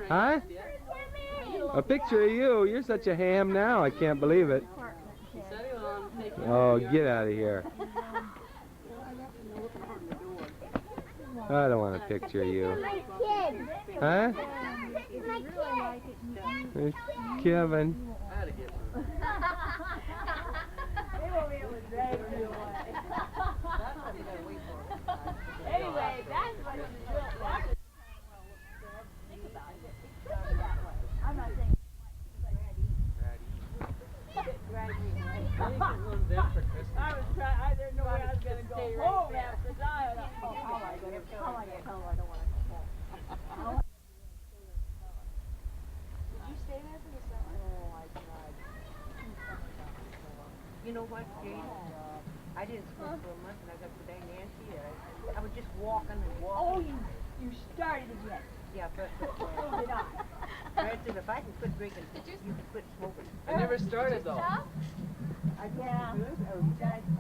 Huh? A picture of you. You're such a ham now. I can't believe it. Oh, get out of here. I don't want a picture of you. Huh? There's Kevin. Anyway, that's what it's built. Think about it. It could be that way. I'm not saying I was trying. I didn't know where I was going to go home after that. Oh, how am I going to tell her I don't want to go home? Did you stay there for the summer? Oh, I tried. You know what, Jane? I didn't smoke for a month and I got today Nancy. I was just walking and walking. Oh, you started again. Yeah, but So did I. I said if I can quit drinking, you can quit smoking. I never started though. I Yeah. I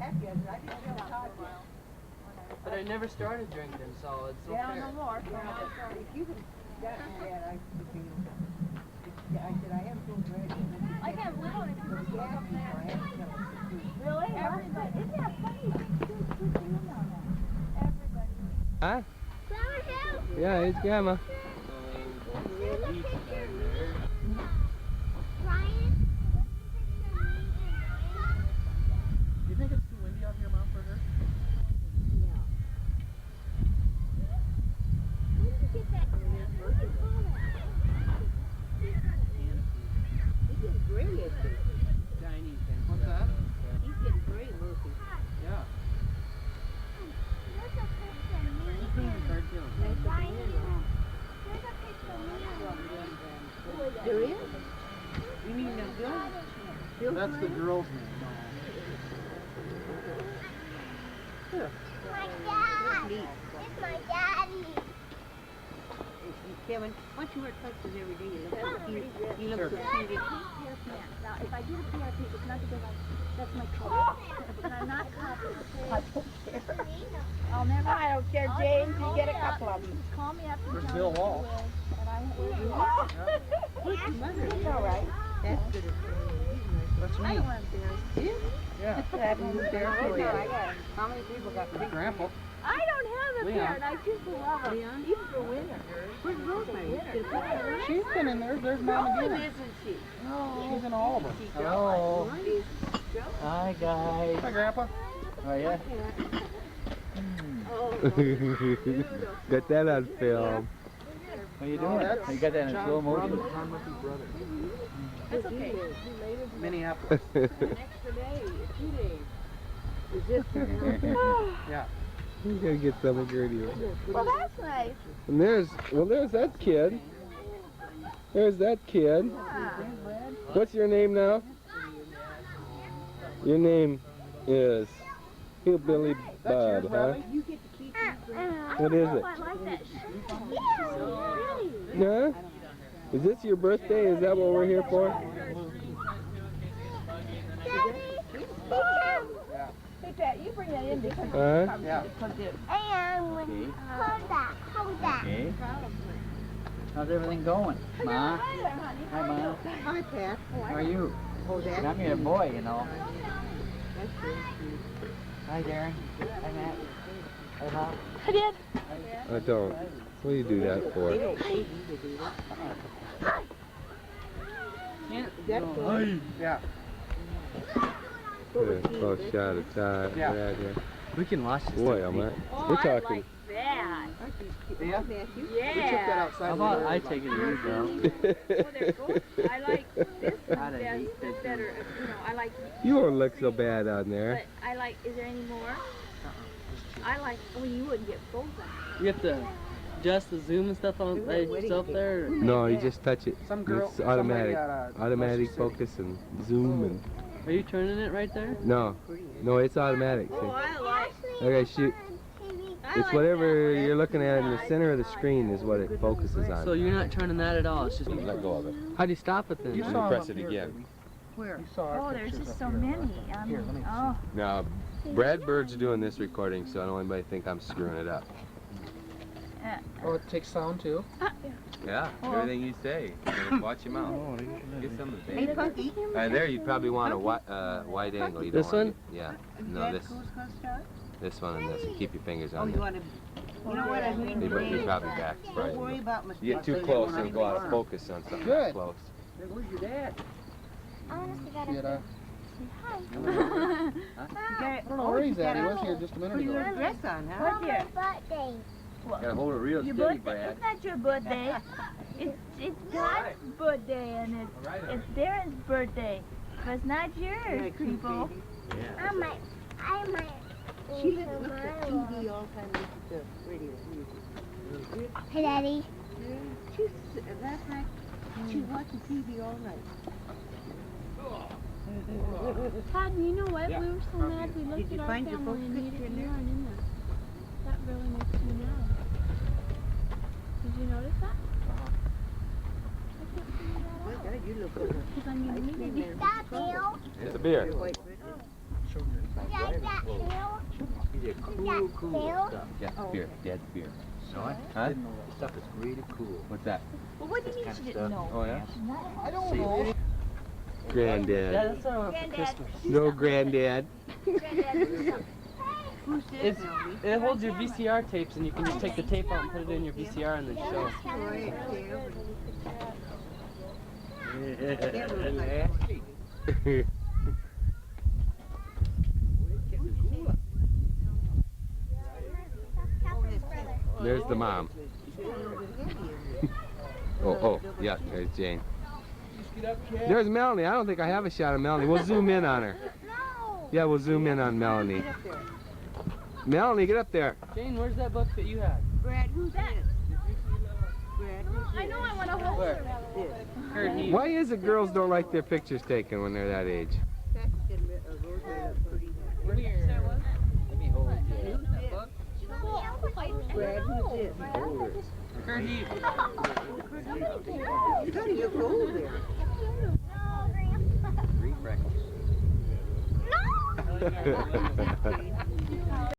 happy. I didn't feel tired. But I never started drinking, so it's so Yeah, fair. no more. If you could get me that, I could be. I said I haven't been drinking. I can't live on it. I haven't done it. Really? Everybody. Isn't that funny? Everybody. Huh? Yeah, it's Grandma. You think it's too windy out here, Mom, for her? What's that? He's getting gray, Murphy. Yeah. There is? You mean Bill? That's the girl's name. It's my daddy. Kevin, why don't you wear tuxes every day? You look so cute. Now, if I do the PRP, it's not because that's my color. And I'm not copying. I'll never. I don't care, James. You get a couple of them. Just call me up. There's Bill Walsh. And I will. It's all right. That's good. That's I me. don't want to embarrass you. Yeah. How many people got Your grandpa. I don't have a Leon. parrot. I just love them. Leon? Even for winter. Where's Rosemary? She's been in there. There's Mom again. Isn't she? She's in all of them. Hello. Hi, guys. Hi, Grandpa. Oh, yeah? Got that on film. What are you doing? You got that in slow motion? John Murphy's brother. That's okay. Minneapolis. An extra day, 2 days. Is this? Yeah. We gotta get some of Gertie. Well, that's nice. And there's that kid. There's that kid. What's your name now? Your name is Hillbilly Bob, huh? You get to keep What is it? I like that shirt. So pretty. Huh? Is this your birthday? Is that what we're here for? Hey, Pat, you bring that in because Yeah. Hold that. Okay. How's everything going? Ma? Hi there, honey. Hi, Ma. Hi, Pat. How are you? Oh, that. I'm your boy, you know. That's good. Hi, Darren. Hi, Matt. Hi, Bob. I did. I don't. What do you do that They for? don't pay you to do that. Yeah. That's good. Yeah. Oh, shot of time. Yeah. Right here. We can watch this. Boy, I'm at. Oh, We're I talking. like that. Yeah. Matthew. Yeah. We took that outside. How about I take it easy, girl? Well, they're good. I like this How to eat one this. better. You know, I like. You don't look so bad on there. But I like. Is there any more? I like. Well, you wouldn't get both of them. You have to adjust the zoom and stuff on yourself there? Or? No, you just touch it. Some girl. It's automatic. somebody got a- Automatic let's just say- focus and zoom and. Are you turning it right there? No, no, it's automatic. See? Oh, I like. Okay, shoot. I It's like whatever that. you're looking at in the center of the screen is what it focuses on. So you're not turning that at all? It's just. Let go of it. How do you stop it then? You And saw press him it up here, again. baby. Where? You saw our Oh, there's pictures just up so here. many. I Here, mean, let me see. oh. Now, Brad Bird's doing this recording, so I don't want anybody to think I'm screwing it up. Oh, it takes sound too? Yeah, everything you say. You gotta watch your mouth. Get some of the Hey, bacon. Punky. There, you'd probably want a wide angle. You don't This wanna one? get- yeah. No, That this who's gonna start? this one and this. And keep your fingers Oh, on you them. want to, you know what I mean? You're probably back. Don't worry about mistakes. You get too close, it'll go out of focus on something Good. close. Where's your dad? I honestly got Shit, to I I don't know where he's at. He was here just a minute Put your ago. dress on, huh? What's your birthday? Gotta hold it real Your steady, birthday? Brad. It's not your birthday. It's God's birthday and it's Darren's birthday. But it's not yours, people. I might. She looks at TV all the time, listens to radio music. Hey, Daddy. She's, last night, she was watching TV all night. Todd, you know what? We were so mad we Did looked you at our find your family folks' and you picture in you there? aren't in there. That really makes me mad. Did you notice that? I can't figure that Well, out. God, you look good. Because I'm going to need it. Stop, Bill. Here's the beer. Your white Richard. Dad, that Bill. These are That Bill. Yeah, beer. Dad's beer. Son, Huh? this stuff is really cool. What's that? Well, what do you mean she didn't know? Oh, yeah? I don't know. Granddad. Yeah, that's what I want for Christmas. No granddad. Who's this, It's, Melody? it holds your VCR tapes and you can just take the tape out and put it in your VCR and then show. Roy, Nasty. There's the mom. Oh, yeah, there's Jane. There's Melanie. I don't think I have a shot of Melanie. We'll zoom in on her. Yeah, we'll zoom in on Melanie. Melanie, get up there. Jane, where's that book that you had? Brad, who's this? Brad, who's I know I want to hold Where? this? Kurt Heath. Why is it girls don't like their pictures taken when they're that age? That's getting Rosemary look pretty. Here. Let me hold it. Who's this? Brad, who's this? Kurt Heath. You gotta look old there. Three freckles. No!